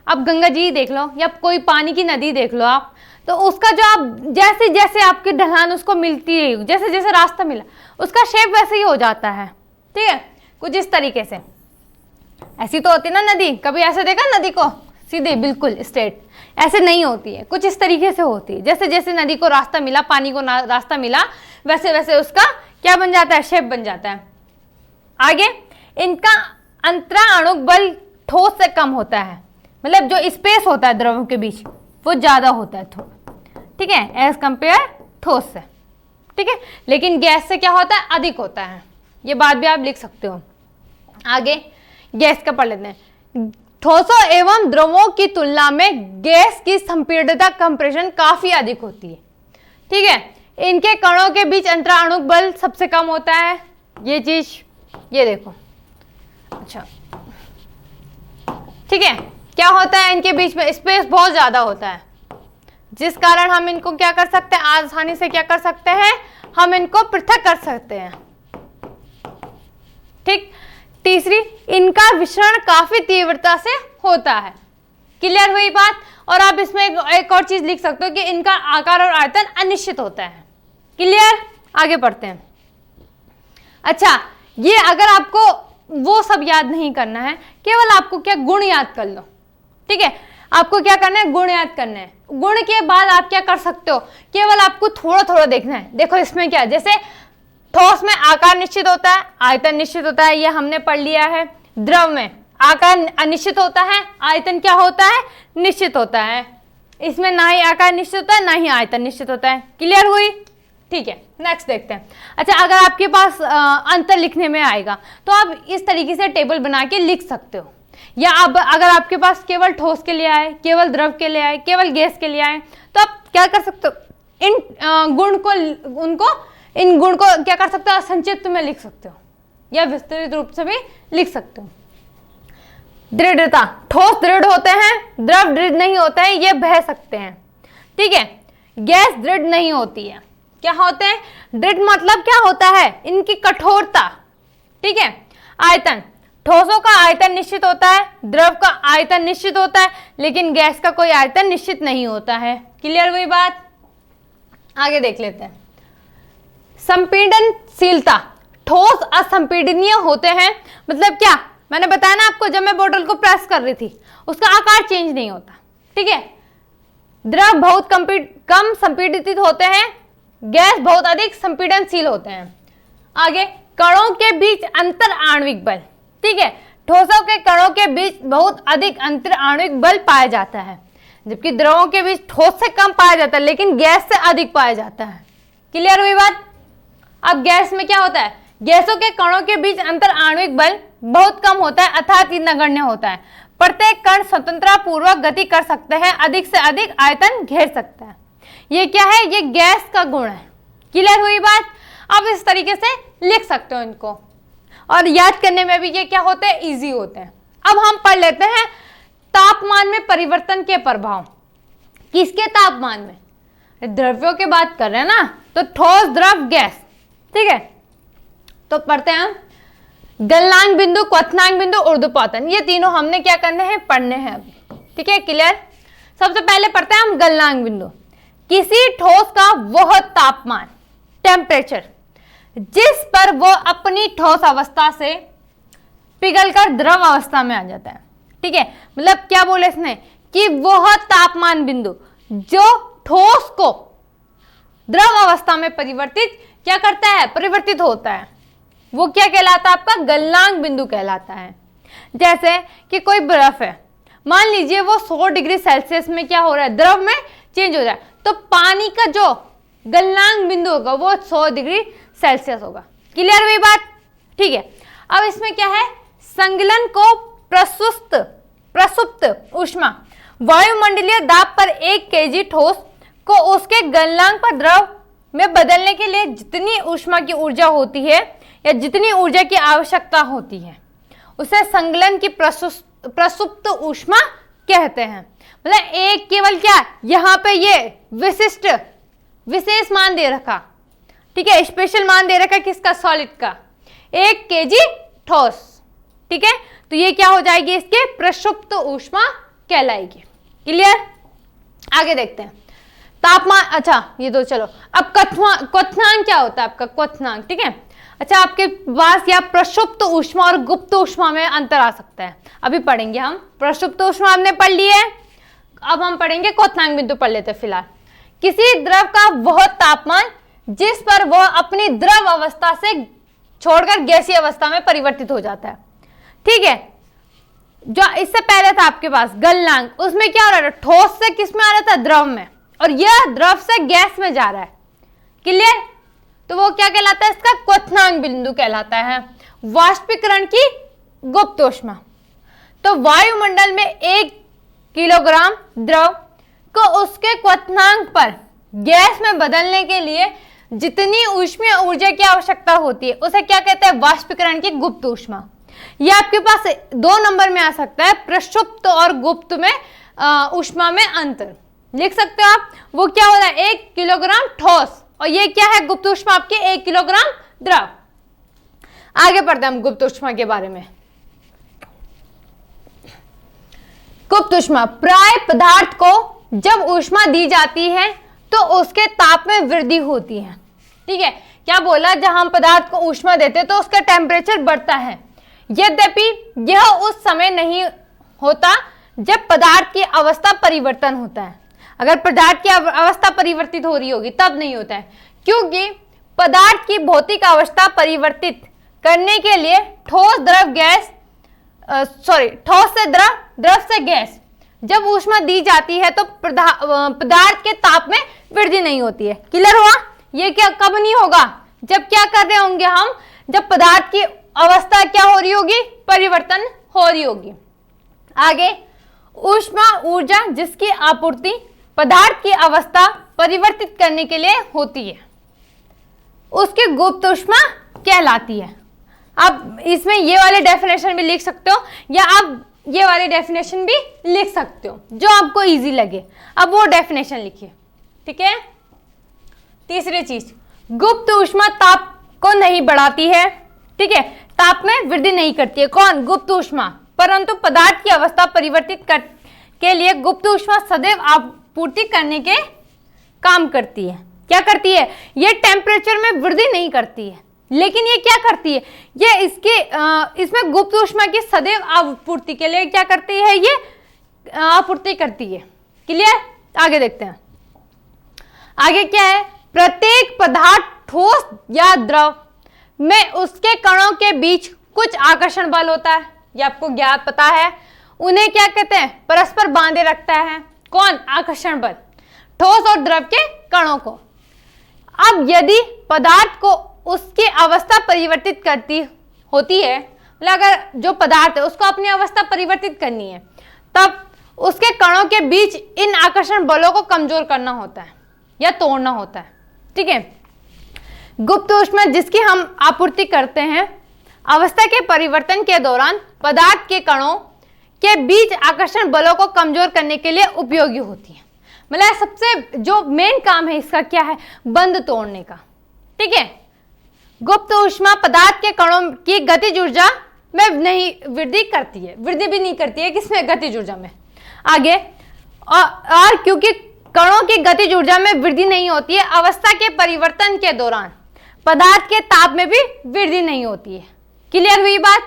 आप गंगा जी देख लो या कोई पानी की नदी देख लो आप, तो उसका जो आप जैसे जैसे आपकी ढलान उसको मिलती है, जैसे जैसे रास्ता मिला उसका शेप वैसे ही हो जाता है। ठीक है, कुछ इस तरीके से। ऐसी तो होती ना नदी, कभी ऐसे देखा नदी को सीधे बिल्कुल स्ट्रेट, ऐसे नहीं होती है, कुछ इस तरीके से होती है। जैसे जैसे नदी को रास्ता मिला, पानी को रास्ता मिला, वैसे वैसे उसका क्या बन जाता है, शेप बन जाता है। आगे, इनका अंतरा अणुक बल ठोस से कम होता है, मतलब जो स्पेस होता है द्रवों के बीच वो ज्यादा होता है थोड़ा। ठीक है, एज कंपेयर ठोस से। ठीक है, लेकिन गैस से क्या होता है, अधिक होता है। ये बात भी आप लिख सकते हो। आगे गैस का पढ़ लेते हैं। ठोसों एवं द्रवों की तुलना में गैस की संपीड्यता कंप्रेशन काफी अधिक होती है। ठीक है, इनके कणों के बीच अंतरा अणुक बल सबसे कम होता है। ये चीज ये देखो, अच्छा ठीक है, क्या होता है, इनके बीच में स्पेस बहुत ज्यादा होता है, जिस कारण हम इनको क्या कर सकते हैं, आसानी से क्या कर सकते हैं, हम इनको पृथक कर सकते हैं। ठीक, तीसरी, इनका विसरण काफी तीव्रता से होता है। क्लियर हुई बात। और आप इसमें एक और चीज लिख सकते हो कि इनका आकार और आयतन अनिश्चित होता है। क्लियर, आगे पढ़ते हैं। अच्छा, ये अगर आपको वो सब याद नहीं करना है, केवल आपको क्या गुण याद कर लो। ठीक है, आपको क्या करना है, गुण याद करना है। गुण के बाद आप क्या कर सकते हो, केवल आपको थोड़ा थोड़ा देखना है। देखो इसमें क्या है, जैसे ठोस में आकार निश्चित होता है, आयतन निश्चित होता है, ये हमने पढ़ लिया है। द्रव में आकार अनिश्चित होता है, आयतन क्या होता है, निश्चित होता है। इसमें ना ही आकार निश्चित होता है ना ही आयतन निश्चित होता है। क्लियर हुई। ठीक है, नेक्स्ट देखते हैं। अच्छा, अगर आपके पास अंतर लिखने में आएगा तो आप इस तरीके से टेबल बना के लिख सकते हो, या अब अगर आपके पास केवल ठोस के लिए आए, केवल द्रव के लिए आए, केवल गैस के लिए आए, तो आप क्या कर सकते हो, इन गुण को क्या कर सकते हो, संक्षिप्त में लिख सकते हो। या विस्तृत रूप से भी लिख सकते हो। दृढ़ता, ठोस दृढ़ होते हैं, द्रव दृढ़ नहीं होते हैं, ये बह सकते हैं। ठीक है, गैस दृढ़ नहीं होती है। क्या होते हैं? दृढ़ मतलब क्या होता है? इनकी कठोरता। ठीक है, आयतन, ठोसों का आयतन निश्चित होता है, द्रव का आयतन निश्चित होता है, लेकिन गैस का कोई आयतन निश्चित नहीं होता है। क्लियर हुई बात? आगे देख लेते हैं। संपीडनशीलता, ठोस असंपीडनीय होते हैं। मतलब क्या? मैंने बताया ना आपको, जब मैं बोतल को प्रेस कर रही थी उसका आकार चेंज नहीं होता। ठीक है, द्रव बहुत कम संपीडित होते हैं, गैस बहुत अधिक संपीडनशील होते हैं। आगे, कणों के बीच अंतर आणविक बल। ठीक है, ठोसों के कणों के बीच बहुत अधिक अंतर आणविक बल पाया जाता है, जबकि द्रवों के बीच ठोस से कम पाया जाता है, लेकिन गैस से अधिक पाया जाता है। क्लियर हुई बात? अब गैस में क्या होता है? गैसों के कणों के बीच अंतर आणविक बल बहुत कम होता है, अर्थात नगण्य होता है। प्रत्येक कण स्वतंत्रता पूर्वक गति कर सकते हैं, अधिक से अधिक आयतन घेर सकता है। ये क्या है? ये गैस का गुण है। क्लियर हुई बात? अब इस तरीके से लिख सकते हो इनको, और याद करने में भी ये क्या होते हैं? इजी होते हैं। अब हम पढ़ लेते हैं तापमान में परिवर्तन के प्रभाव। किसके तापमान में? द्रव्यों की बात कर रहे हैं ना, तो ठोस, द्रव, गैस। ठीक है, तो पढ़ते हैं हम। गलनांक बिंदु, क्वथनांक बिंदु, ऊर्ध्वपतन, ये तीनों हमने क्या करने हैं? पढ़ने हैं अभी। ठीक है, क्लियर? सबसे पहले पढ़ते हैं हम गलनांक बिंदु। किसी ठोस का वह तापमान, टेम्परेचर, जिस पर वो अपनी ठोस अवस्था से पिघलकर द्रव अवस्था में आ जाता है। ठीक है, मतलब क्या बोले इसने कि वह तापमान बिंदु जो ठोस को द्रव अवस्था में परिवर्तित क्या करता है? परिवर्तित होता है, वो क्या कहलाता है? आपका गलनांक बिंदु कहलाता है। जैसे कि कोई बर्फ है, मान लीजिए वो 100 डिग्री सेल्सियस में क्या हो रहा है? द्रव में चेंज हो जाए, तो पानी का जो गलनांक बिंदु होगा वो 100 डिग्री सेल्सियस होगा। क्लियर हुई बात? ठीक है, अब इसमें क्या है? संगलन को प्रसुप्त ऊष्मा, वायुमंडलीय दाब पर 1 kg ठोस को उसके गलनांक पर द्रव में बदलने के लिए जितनी ऊष्मा की ऊर्जा होती है या जितनी ऊर्जा की आवश्यकता होती है, उसे संगलन की प्रसुप्त ऊष्मा कहते हैं। मतलब एक केवल क्या, यहाँ पे ये विशेष मान दे रखा। ठीक है, स्पेशल मान दे रखा किसका? सॉलिड का। 1 kg ठोस। ठीक है, तो ये क्या हो जाएगी? इसके प्रसुप्त ऊष्मा कहलाएगी। क्लियर? आगे देखते हैं तापमान। अच्छा, ये तो चलो। अब क्वथनांक क्या होता है आपका? क्वथनांक। ठीक है, अच्छा, आपके पास या प्रसुप्त ऊष्मा और गुप्त ऊष्मा में अंतर आ सकता है, अभी पढ़ेंगे हम। प्रसुप्त ऊष्मा हमने पढ़ ली है, अब हम पढ़ेंगे क्वथनांक बिंदु पढ़ लेते हैं फिलहाल। किसी द्रव का वह तापमान जिस पर वह अपनी द्रव अवस्था से छोड़कर गैसीय अवस्था में परिवर्तित हो जाता है। ठीक है, जो इससे पहले था आपके पास गलनांक, उसमें क्या हो रहा था? ठोस से किस में आ रहा था? द्रव में, और यह द्रव से गैस में जा रहा है। क्लियर? तो वो क्या कहलाता है? इसका क्वथनांक बिंदु कहलाता है। वाष्पीकरण की गुप्त ऊष्मा, तो वायुमंडल में 1 किलोग्राम द्रव को उसके क्वथनांक पर गैस में बदलने के लिए जितनी ऊष्मीय ऊर्जा की आवश्यकता होती है उसे क्या कहते हैं? वाष्पीकरण की गुप्त ऊष्मा। यह आपके पास 2 नंबर में आ सकता है, प्रसुप्त और गुप्त में ऊष्मा में अंतर लिख सकते हो आप। वो क्या हो रहा है? 1 किलोग्राम ठोस, और ये क्या है? गुप्त ऊष्मा आपकी 1 किलोग्राम द्रव। आगे पढ़ते हैं हम गुप्त ऊष्मा के बारे में। गुप्त ऊष्मा, प्राय पदार्थ को जब ऊष्मा दी जाती है तो उसके ताप में वृद्धि होती है। ठीक है, क्या बोला? जब हम पदार्थ को ऊष्मा देते हैं तो उसका टेम्परेचर बढ़ता है, यद्यपि यह उस समय नहीं होता जब पदार्थ की अवस्था परिवर्तन होता है। अगर पदार्थ की अवस्था परिवर्तित हो रही होगी तब नहीं होता है, क्योंकि पदार्थ की भौतिक अवस्था परिवर्तित करने के लिए ठोस से द्रव, द्रव से गैस जब ऊष्मा दी जाती है तो पदार्थ के ताप में वृद्धि नहीं होती है। क्लियर हुआ? ये क्या कब नहीं होगा? जब क्या कर रहे होंगे हम? जब पदार्थ की अवस्था क्या हो रही होगी? परिवर्तन हो रही होगी। आगे, ऊष्मा ऊर्जा जिसकी आपूर्ति पदार्थ की अवस्था परिवर्तित करने के लिए होती है उसकी गुप्त ऊष्मा कहलाती है। आप इसमें ये वाले डेफिनेशन भी लिख सकते हो या आप ये वाली डेफिनेशन भी लिख सकते हो, जो आपको इजी लगे। अब वो डेफिनेशन लिखिए, ठीक है। तीसरी चीज, गुप्त ऊष्मा ताप को नहीं बढ़ाती है, ठीक है, ताप में वृद्धि नहीं करती है। कौन? गुप्त ऊष्मा। परंतु पदार्थ की अवस्था परिवर्तित के लिए गुप्त ऊष्मा सदैव आपूर्ति करने के काम करती है। क्या करती है? ये टेम्परेचर में वृद्धि नहीं करती है, लेकिन ये क्या करती है, ये इसमें गुप्त ऊष्मा की सदैव आपूर्ति के लिए क्या करती है, ये आपूर्ति करती है। क्लियर? आगे देखते हैं। आगे क्या है? प्रत्येक पदार्थ ठोस या द्रव में उसके कणों के बीच कुछ आकर्षण बल होता है, ये आपको ज्ञात पता है। उन्हें क्या कहते हैं? परस्पर बांधे रखता है। कौन? आकर्षण बल, ठोस और द्रव के कणों को। अब यदि पदार्थ को उसकी अवस्था परिवर्तित करती होती है, मतलब अगर जो पदार्थ है उसको अपनी अवस्था परिवर्तित करनी है, तब उसके कणों के बीच इन आकर्षण बलों को कमजोर करना होता है या तोड़ना होता है, ठीक है। गुप्त ऊष्मा जिसकी हम आपूर्ति करते हैं, अवस्था के परिवर्तन के दौरान पदार्थ के कणों के बीच आकर्षण बलों को कमजोर करने के लिए उपयोगी होती है। मतलब सबसे जो मेन काम है इसका क्या है? बंध तोड़ने का, ठीक है। गुप्त ऊष्मा पदार्थ के कणों की गतिज ऊर्जा में नहीं वृद्धि करती है, वृद्धि भी नहीं करती है, किसमें? गतिज ऊर्जा में। आगे और क्योंकि कणों की गतिज ऊर्जा में वृद्धि नहीं होती है, अवस्था के परिवर्तन के दौरान पदार्थ के ताप में भी वृद्धि नहीं होती है। क्लियर हुई बात?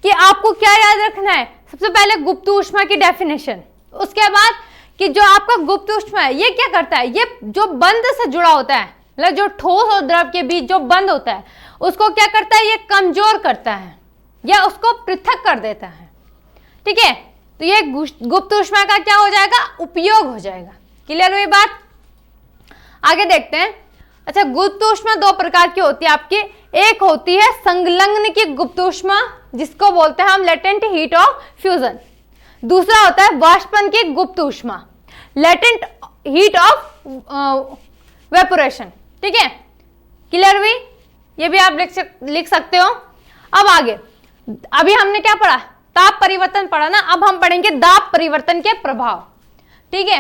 कि आपको क्या याद रखना है? सबसे पहले गुप्त ऊष्मा की डेफिनेशन, उसके बाद कि जो आपका गुप्त ऊष्मा है ये क्या करता है, ये जो बंध से जुड़ा होता है, मतलब जो ठोस और द्रव के बीच जो बंध होता है उसको क्या करता है? ये कमजोर करता है या उसको पृथक कर देता है, ठीक है। तो ये गुप्त ऊष्मा का क्या हो जाएगा? उपयोग हो जाएगा। क्लियर हुई बात? आगे देखते हैं। अच्छा, गुप्त ऊष्मा दो प्रकार की होती है आपकी। एक होती है संलग्न की गुप्त ऊष्मा, जिसको बोलते हैं हम लेटेंट हीट ऑफ फ्यूजन। दूसरा होता है वाष्पन की गुप्त ऊष्मा, लेटेंट हीट ऑफ वेपोरेशन, ठीक है। क्लियर हुई? ये भी आप लिख सकते हो। अब आगे, अभी हमने क्या पढ़ा? ताप परिवर्तन पढ़ा ना। अब हम पढ़ेंगे दाब परिवर्तन के प्रभाव, ठीक है।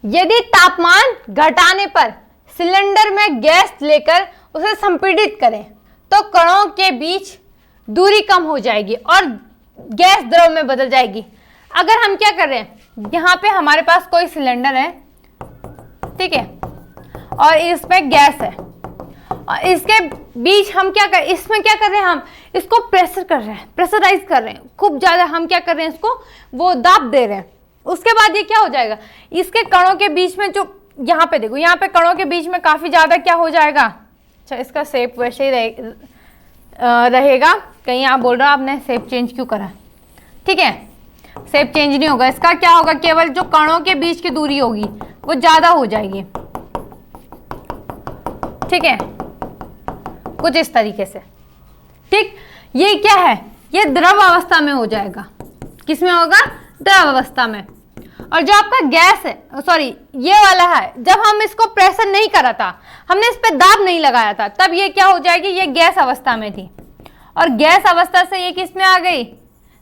यदि तापमान घटाने पर सिलेंडर में गैस लेकर उसे संपीड़ित करें तो कणों के बीच दूरी कम हो जाएगी और गैस द्रव में बदल जाएगी। अगर हम क्या कर रहे हैं, यहाँ पे हमारे पास कोई सिलेंडर है, ठीक है, और इसमें गैस है और इसके बीच हम क्या कर, इसमें क्या कर रहे हैं, हम इसको प्रेशर कर रहे हैं, प्रेशराइज कर रहे हैं खूब ज्यादा। हम क्या कर रहे हैं, इसको वो दाब दे रहे हैं। उसके बाद ये क्या हो जाएगा, इसके कणों के बीच में जो यहाँ पे देखो, यहाँ पे कणों के बीच में काफी ज्यादा क्या हो जाएगा। अच्छा, इसका शेप वैसे ही रहेगा। कहीं आप बोल रहे हो आपने शेप चेंज क्यों करा, ठीक है, शेप चेंज नहीं होगा। इसका क्या होगा, केवल जो कणों के बीच की दूरी होगी वो ज्यादा हो जाएगी, ठीक है, कुछ इस तरीके से, ठीक। ये क्या है, ये द्रव अवस्था में हो जाएगा। किसमें होगा? द्रव अवस्था में। और जो आपका गैस है, सॉरी ये वाला है, जब हम इसको प्रेशर नहीं करा था, हमने इस पर दाब नहीं लगाया था, तब ये क्या हो जाएगी, ये गैस अवस्था में थी। और गैस अवस्था से ये किस में आ गई,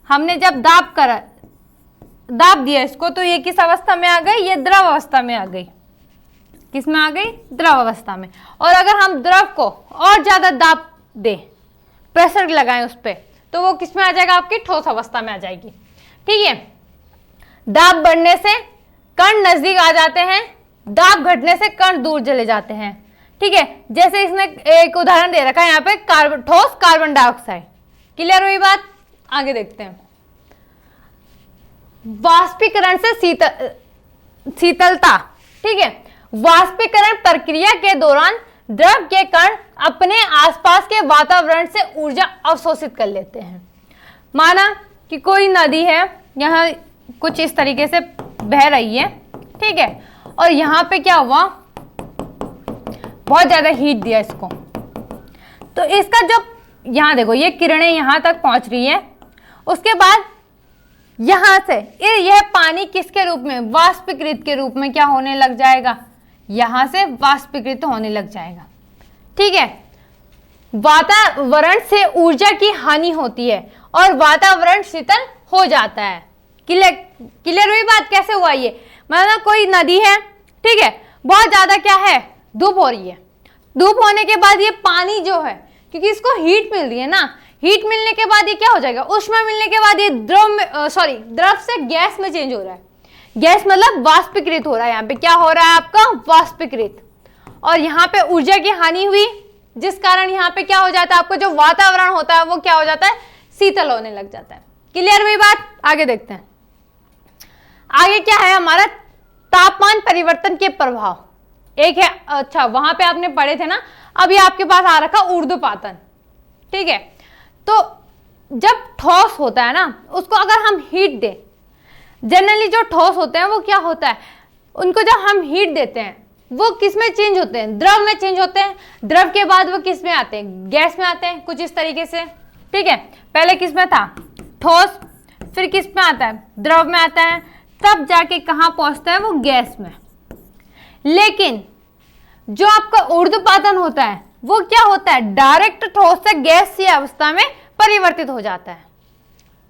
हमने जब दाब दिया इसको, तो ये किस अवस्था में आ गई, ये द्रव अवस्था में आ गई। किस में आ गई? द्रव अवस्था में। और अगर हम द्रव को और ज्यादा दाब दें, प्रेशर लगाएं उस पर, तो वो किस में आ जाएगा, आपकी ठोस अवस्था में आ जाएगी, ठीक है। दाब बढ़ने से कण नजदीक आ जाते हैं, दाब घटने से कण दूर चले जाते हैं, ठीक है। जैसे इसने एक उदाहरण दे रखा है यहाँ पे, ठोस कार्बन डाइऑक्साइड। क्लियर हुई बात? आगे देखते हैं। वाष्पीकरण से शीतलता, ठीक है। वाष्पीकरण प्रक्रिया के दौरान द्रव के कण अपने आसपास के वातावरण से ऊर्जा अवशोषित कर लेते हैं। माना कि कोई नदी है, यहाँ कुछ इस तरीके से बह रही है, ठीक है, और यहाँ पे क्या हुआ, बहुत ज्यादा हीट दिया इसको, तो इसका जो यहाँ देखो, ये किरणें यहाँ तक पहुंच रही है। उसके बाद यहाँ से यह पानी किसके रूप में, वाष्पीकृत के रूप में क्या होने लग जाएगा, यहाँ से वाष्पीकृत होने लग जाएगा, ठीक है। वातावरण से ऊर्जा की हानि होती है और वातावरण शीतल हो जाता है। क्लियर हुई बात? कैसे हुआ ये? मतलब कोई नदी है, ठीक है, बहुत ज्यादा क्या है, धूप हो रही है। धूप होने के बाद ये पानी जो है, क्योंकि इसको हीट मिल रही है ना, हीट मिलने के बाद ये क्या हो जाएगा, ऊष्मा मिलने के बाद ये द्रव से गैस में चेंज हो रहा है। गैस मतलब वाष्पीकृत हो रहा है। यहाँ पे क्या हो रहा है आपका, वाष्पीकृत। और यहाँ पे ऊर्जा की हानि हुई, जिस कारण यहाँ पे क्या हो जाता है, आपका जो वातावरण होता है वो क्या हो जाता है, शीतल होने लग जाता है। क्लियर हुई बात? आगे देखते हैं। आगे क्या है हमारा, तापमान परिवर्तन के प्रभाव। एक है, अच्छा वहां पे आपने पढ़े थे ना, अभी आपके पास आ रखा ऊर्ध्वपातन, ठीक है। तो जब ठोस होता है ना, उसको अगर हम हीट दें, जनरली जो ठोस होते हैं वो क्या होता है, उनको जब हम हीट देते हैं वो किस में चेंज होते हैं, द्रव में चेंज होते हैं। द्रव के बाद वो किस में आते हैं, गैस में आते हैं, कुछ इस तरीके से, ठीक है। पहले किस में था, ठोस, फिर किस में आता है, द्रव में आता है, तब जाके कहाँ पहुंचता है वो, गैस में। लेकिन जो आपका ऊर्ध्वपातन होता है वो क्या होता है, डायरेक्ट ठोस से गैसीय अवस्था में परिवर्तित हो जाता है।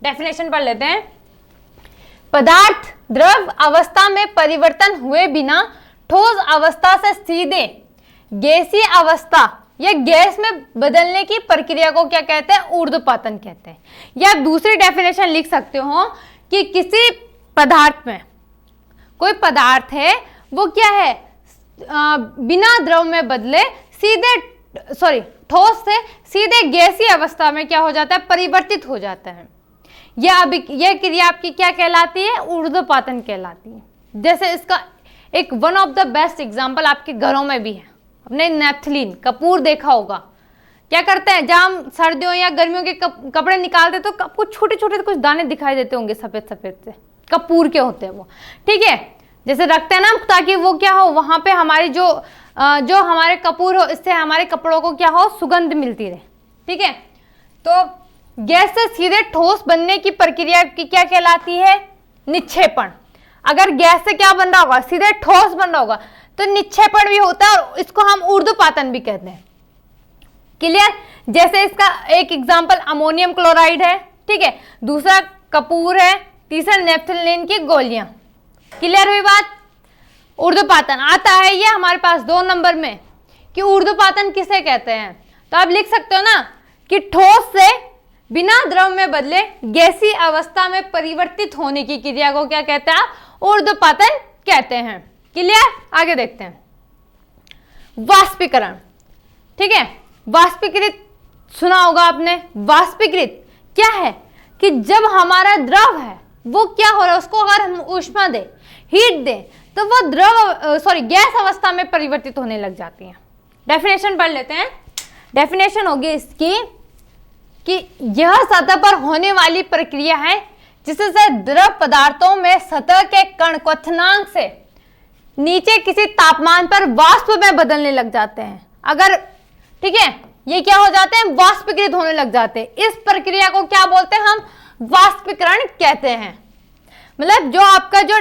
डेफिनेशन पढ़ लेते हैं। पदार्थ द्रव अवस्था में परिवर्तन हुए बिना ठोस अवस्था से सीधे गैसीय अवस्था या गैस में बदलने की प्रक्रिया को क्या कहते हैं, ऊर्ध्वपातन कहते हैं। या दूसरी डेफिनेशन लिख सकते हो कि किसी पदार्थ में, कोई पदार्थ है वो क्या है, बिना द्रव में बदले सीधे ठोस से सीधे गैसीय अवस्था में क्या हो जाता है, परिवर्तित हो जाता है। यह क्रिया आपकी क्या कहलाती है, ऊर्ध्वपातन कहलाती है। जैसे इसका एक one of the best example आपके घरों में भी है, अपने नेपथलीन कपूर देखा होगा। क्या करते हैं, जब हम सर्दियों या गर्मियों के कपड़े निकालते तो कुछ छोटे छोटे कुछ दाने दिखाई देते होंगे, सफेद सफेद से, कपूर के होते हैं वो, ठीक है। जैसे रखते हैं ना, ताकि वो क्या हो, वहां पे हमारी जो हमारे कपूर हो, इससे हमारे कपड़ों को क्या हो, सुगंध मिलती रहे, ठीक है। तो गैस से सीधे ठोस बनने की प्रक्रिया की क्या कहलाती है, निक्षेपण। अगर गैस से क्या बन रहा होगा, सीधे ठोस बन रहा होगा, तो निक्षेपण भी होता है और इसको हम ऊर्ध्वपातन भी कहते हैं। क्लियर? जैसे इसका एक एग्जांपल अमोनियम क्लोराइड है, ठीक है, दूसरा कपूर है, तीसरा नेपथलीन की गोलियां। क्लियर हुई बात? ऊर्ध्वपातन आता है ये हमारे पास 2 नंबर में कि ऊर्ध्वपातन किसे कहते हैं। तो आप लिख सकते हो ना कि ठोस से बिना द्रव में बदले गैसीय अवस्था में परिवर्तित होने की क्रिया को क्या कहते हैं, ऊर्ध्वपातन कहते हैं। क्लियर? आगे देखते हैं। वाष्पीकरण, ठीक है, वाष्पीकृत सुना होगा आपने। वाष्पीकृत क्या है कि जब हमारा द्रव है वो क्या हो रहा है, उसको अगर हम ऊष्मा दें, हीट दें, तो वो गैस अवस्था में परिवर्तित होने लग जाती है। डेफिनेशन पढ़ लेते हैं। डेफिनेशन होगी इसकी कि यह सतह पर होने वाली प्रक्रिया है जिससे द्रव पदार्थों में सतह के कण क्वथनांक से नीचे किसी तापमान पर वाष्प में बदलने लग जाते हैं। अगर, ठीक है, ये क्या हो जाते हैं, वाष्पीकृत होने लग जाते हैं। इस प्रक्रिया को क्या बोलते हैं, हम वाष्पीकरण कहते हैं। मतलब जो आपका, जो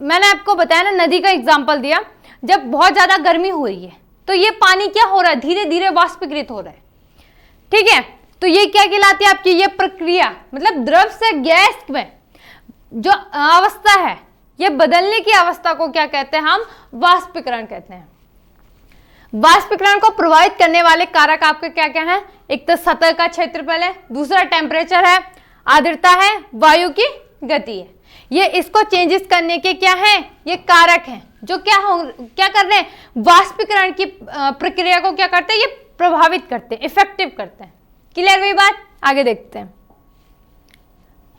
मैंने आपको बताया ना, नदी का एग्जांपल दिया, जब बहुत ज्यादा गर्मी हो रही है तो ये पानी क्या हो रहा है, धीरे धीरे वाष्पीकृत हो रहा है, ठीक है। तो ये क्या कहलाती है आपकी, ये प्रक्रिया, मतलब द्रव से गैस में जो अवस्था है, ये बदलने की अवस्था को क्या कहते हैं, हम वाष्पीकरण कहते हैं। वाष्पीकरण को प्रभावित करने वाले कारक आपके क्या क्या हैं, एक तो सतह का क्षेत्रफल है, दूसरा टेम्परेचर है, आर्द्रता है, वायु की गति है। ये इसको चेंजेस करने के क्या हैं, ये कारक हैं जो क्या कर रहे हैं, वाष्पीकरण की प्रक्रिया को क्या करते हैं, ये प्रभावित करते हैं, इफेक्टिव करते हैं। क्लियर हुई बात? आगे देखते हैं।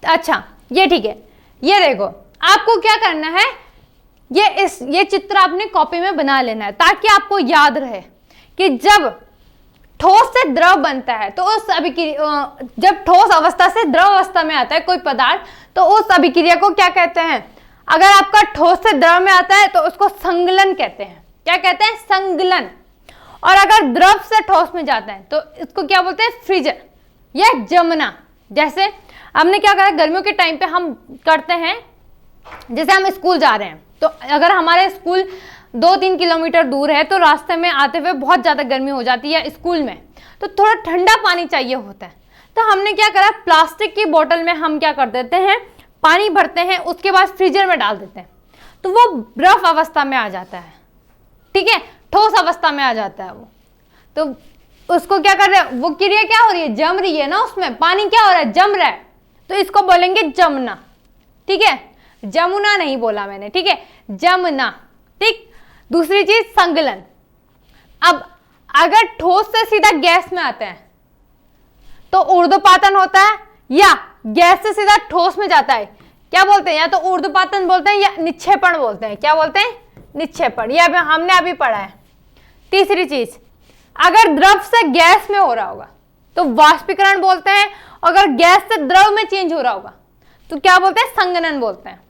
अच्छा, ये ठीक है, ये देखो, आपको क्या करना है, ये चित्र आपने कॉपी में बना लेना है ताकि आपको याद रहे कि जब ठोस से द्रव बनता है तो उस जब ठोस अवस्था से द्रव अवस्था में आता है कोई पदार्थ, तो उस अभिक्रिया को क्या कहते हैं, अगर आपका ठोस से द्रव में आता है तो उसको संगलन कहते हैं। क्या कहते हैं, संगलन। और अगर द्रव से ठोस में जाता है तो इसको क्या बोलते हैं, फ्रीजर या जमना। जैसे हमने क्या करा, गर्मियों के टाइम पे हम करते हैं, जैसे हम स्कूल जा रहे हैं तो अगर हमारे स्कूल 2-3 किलोमीटर दूर है तो रास्ते में आते हुए बहुत ज़्यादा गर्मी हो जाती है, स्कूल में तो थोड़ा ठंडा पानी चाहिए होता है, तो हमने क्या करा, प्लास्टिक की बोतल में हम क्या कर देते हैं, पानी भरते हैं, उसके बाद फ्रीजर में डाल देते हैं, तो वो बर्फ अवस्था में आ जाता है, ठीक है, ठोस अवस्था में आ जाता है वो। तो उसको क्या कर रहे हैं, वो क्रिया क्या हो रही है, जम रही है ना, उसमें पानी क्या हो रहा है, जम रहा है, तो इसको बोलेंगे जमना, ठीक है, जमुना नहीं बोला मैंने, ठीक है, जमना, ठीक। दूसरी चीज संगलन। अब अगर ठोस से सीधा गैस में आते हैं तो ऊर्ध्वपातन होता है, या गैस से सीधा ठोस में जाता है, क्या बोलते हैं, या तो ऊर्ध्वपातन बोलते हैं या निक्षेपण बोलते हैं, क्या बोलते हैं, निक्षेपण, ये हमने अभी पढ़ा है। तीसरी चीज, अगर द्रव से गैस में हो रहा होगा तो वाष्पीकरण बोलते हैं, अगर गैस से द्रव में चेंज हो रहा होगा तो क्या बोलते हैं, संगनन बोलते हैं।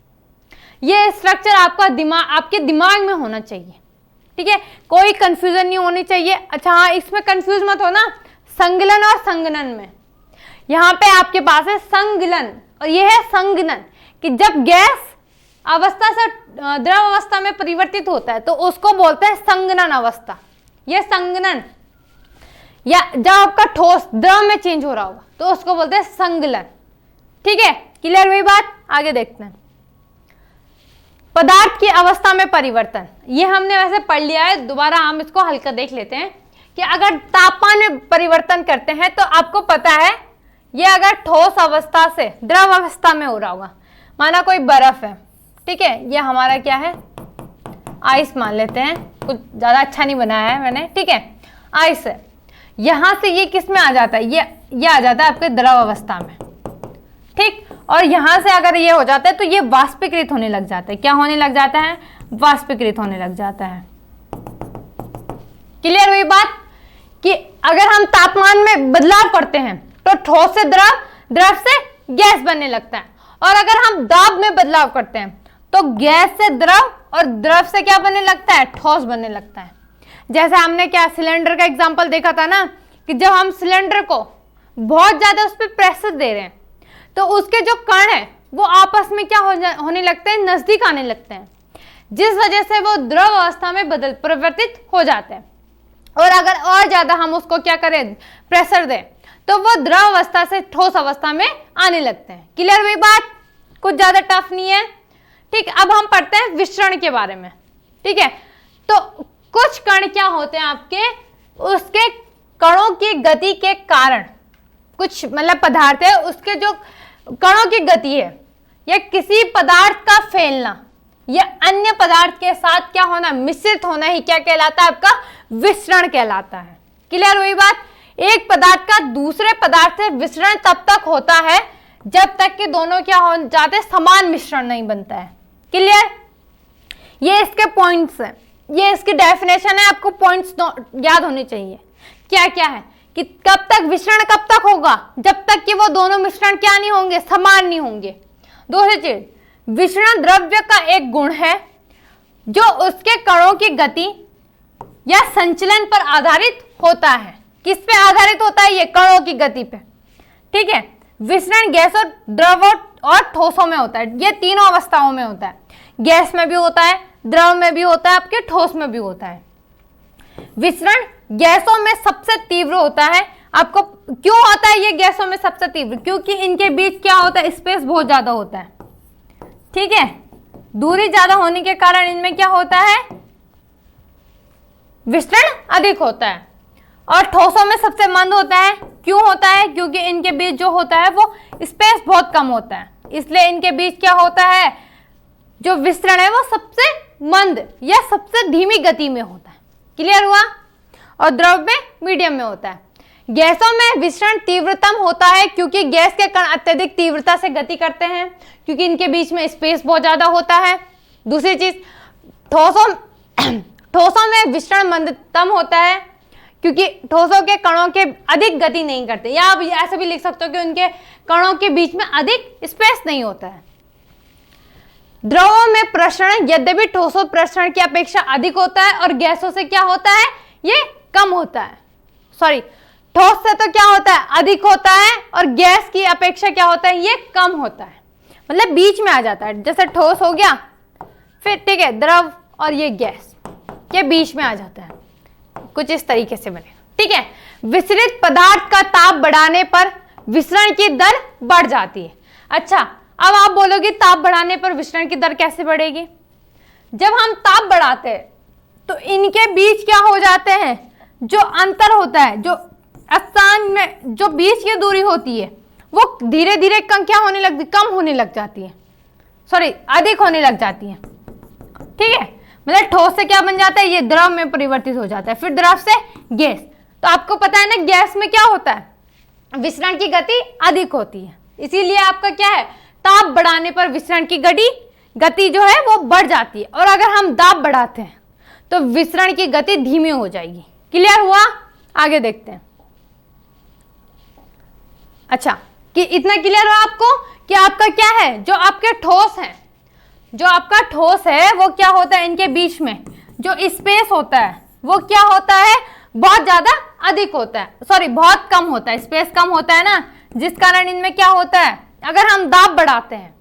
ये स्ट्रक्चर आपके दिमाग में होना चाहिए, ठीक है, कोई कंफ्यूजन नहीं होनी चाहिए। अच्छा हाँ, इसमें कंफ्यूज मत हो ना, संगलन और संगनन में। यहाँ पे आपके पास है संगलन और ये है संगनन, कि जब गैस अवस्था से द्रव अवस्था में परिवर्तित होता है तो उसको बोलते हैं संगनन अवस्था, यह संगनन। या जब आपका ठोस द्रव में चेंज हो रहा होगा तो उसको बोलते हैं संगलन, ठीक है, क्लियर हुई बात। आगे देखते हैं, पदार्थ की अवस्था में परिवर्तन, ये हमने वैसे पढ़ लिया है, दोबारा हम इसको हल्का देख लेते हैं कि अगर तापमान में परिवर्तन करते हैं तो आपको पता है, ये अगर ठोस अवस्था से द्रव अवस्था में हो रहा होगा, माना कोई बर्फ है, ठीक है, ये हमारा क्या है, आइस मान लेते हैं, कुछ ज्यादा अच्छा नहीं बनाया है मैंने, ठीक है, आइस है, यहां से ये किस में आ जाता है, ये आ जाता है आपके द्रव अवस्था में, ठीक, और यहां से अगर ये हो जाता है तो ये वाष्पीकृत होने लग जाता है, क्या होने लग जाता है, वाष्पीकृत होने लग जाता है। क्लियर हुई बात, कि अगर हम तापमान में बदलाव करते हैं तो ठोस से द्रव, द्रव से गैस बनने लगता है, और अगर हम दाब में बदलाव करते हैं तो गैस से द्रव और द्रव से क्या बनने लगता है, ठोस बनने लगता है। जैसे हमने क्या सिलेंडर का एग्जांपल देखा था ना, कि जब हम सिलेंडर को बहुत ज्यादा उस पर प्रेशर दे रहे हैं तो उसके जो कण है वो आपस में क्या होने लगते हैं, नजदीक आने लगते हैं, जिस वजह से वो द्रव अवस्था में परिवर्तित हो जाते हैं। और अगर और ज्यादा हम उसको क्या करें, प्रेशर दें, तो वो द्रव अवस्था से ठोस अवस्था में आने लगते हैं। क्लियर हुई बात, कुछ ज्यादा टफ नहीं है, ठीक। अब हम पढ़ते हैं विसरण के बारे में, ठीक है। तो कुछ कण क्या होते हैं आपके, उसके कणों की गति के कारण, कुछ मतलब पदार्थ है उसके जो कणों की गति है, या किसी पदार्थ का फैलना या अन्य पदार्थ के साथ क्या होना, मिश्रित होना ही क्या कहलाता है, आपका विसरण कहलाता है। क्लियर हुई बात। एक पदार्थ का दूसरे पदार्थ से विसरण तब तक होता है जब तक कि दोनों क्या हो जाते, समान मिश्रण नहीं बनता है। क्लियर, ये इसके पॉइंट्स हैं, ये इसकी डेफिनेशन है, आपको पॉइंट्स याद होने चाहिए। क्या क्या है कि कब तक विसरण कब तक होगा, जब तक कि वो दोनों मिश्रण क्या नहीं होंगे, समान नहीं होंगे। दूसरी चीज, विसरण द्रव्य का एक गुण है जो उसके कणों की गति या संचलन पर आधारित होता है। किस पे आधारित होता है, ये कणों की गति पे, ठीक है। विसरण गैस और द्रव और ठोसों में होता है, ये तीनों अवस्थाओं में होता है, गैस में भी होता है, द्रव में भी होता है, आपके ठोस में भी होता है। विसरण गैसों में सबसे तीव्र होता है। आपको क्यों होता है ये गैसों में सबसे तीव्र, क्योंकि इनके बीच क्या होता है, स्पेस बहुत ज्यादा होता है, ठीक है। दूरी ज्यादा होने के कारण इनमें क्या होता है, विसरण अधिक होता है। और ठोसों में सबसे मंद होता है। क्यों होता है, क्योंकि इनके बीच जो होता है वो स्पेस बहुत कम होता है, इसलिए इनके बीच क्या होता है, जो विसरण है वो सबसे मंद या सबसे धीमी गति में होता है। क्लियर हुआ। और द्रव में मीडियम में होता है। गैसों में विसरण तीव्रतम होता है क्योंकि गैस के कण अत्यधिक तीव्रता से गति करते हैं, क्योंकि इनके बीच में स्पेस बहुत ज्यादा होता है। दूसरी चीज, ठोसों में विसरण मंदतम होता है क्योंकि ठोसों के कणों के अधिक गति नहीं करते, या आप ऐसे भी लिख सकते हो कि उनके कणों के बीच में अधिक स्पेस नहीं होता है। द्रवों में प्रसरण यद्यपि ठोसों प्रसरण की अपेक्षा अधिक होता है और गैसों से क्या होता है, ये कम होता है। सॉरी, ठोस से तो क्या होता है, अधिक होता है, और गैस की अपेक्षा क्या होता है, ये कम होता है, मतलब बीच में आ जाता है। जैसे ठोस हो गया, फिर ठीक है द्रव और ये गैस, के बीच में आ जाता है, कुछ इस तरीके से बने, ठीक है। विसरित पदार्थ का ताप बढ़ाने पर विसरण की दर बढ़ जाती है। अच्छा, अब आप बोलोगे ताप बढ़ाने पर विसरण की दर कैसे बढ़ेगी? जब हम ताप बढ़ाते हैं तो इनके बीच क्या हो जाते हैं, जो अंतर होता है, जो स्थान में जो बीच की दूरी होती है वो धीरे धीरे क्या होने लगती, कम होने लग जाती है, सॉरी अधिक होने लग जाती है, ठीक है। मतलब ठोस से क्या बन जाता है, ये द्रव में परिवर्तित हो जाता है, फिर द्रव से गैस। तो आपको पता है ना गैस में क्या होता है, विसरण की गति अधिक होती है, इसीलिए आपका क्या है, ताप बढ़ाने पर विसरण की गति जो है वो बढ़ जाती है। और अगर हम दाब बढ़ाते हैं तो विसरण की गति धीमी हो जाएगी। क्लियर हुआ? आगे देखते हैं। अच्छा, कि इतना क्लियर हुआ आपको कि आपका क्या है, जो आपके ठोस है, जो आपका ठोस है वो क्या होता है, इनके बीच में जो स्पेस होता है वो क्या होता है, बहुत ज्यादा अधिक होता है, सॉरी बहुत कम होता है, स्पेस कम होता है ना, जिस कारण इनमें क्या होता है, अगर हम दाब बढ़ाते हैं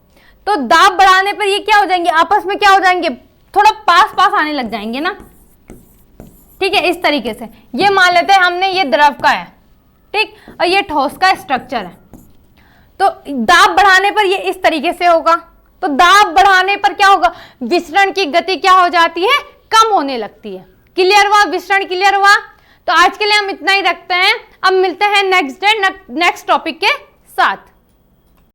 तो दाब बढ़ाने पर ये क्या हो जाएंगे, आपस में क्या हो जाएंगे, थोड़ा पास पास आने लग जाएंगे ना, ठीक है। इस तरीके से ये मान लेते हैं हमने, ये द्रव का है, ठीक, और ये ठोस का स्ट्रक्चर है। तो दाब बढ़ाने पर ये इस तरीके से होगा, तो दाब बढ़ाने पर क्या होगा, विसरण की गति क्या हो जाती है, कम होने लगती है। क्लियर हुआ? विसरण क्लियर हुआ? तो आज के लिए हम इतना ही रखते हैं, अब मिलते हैं नेक्स्ट डे नेक्स्ट टॉपिक के साथ।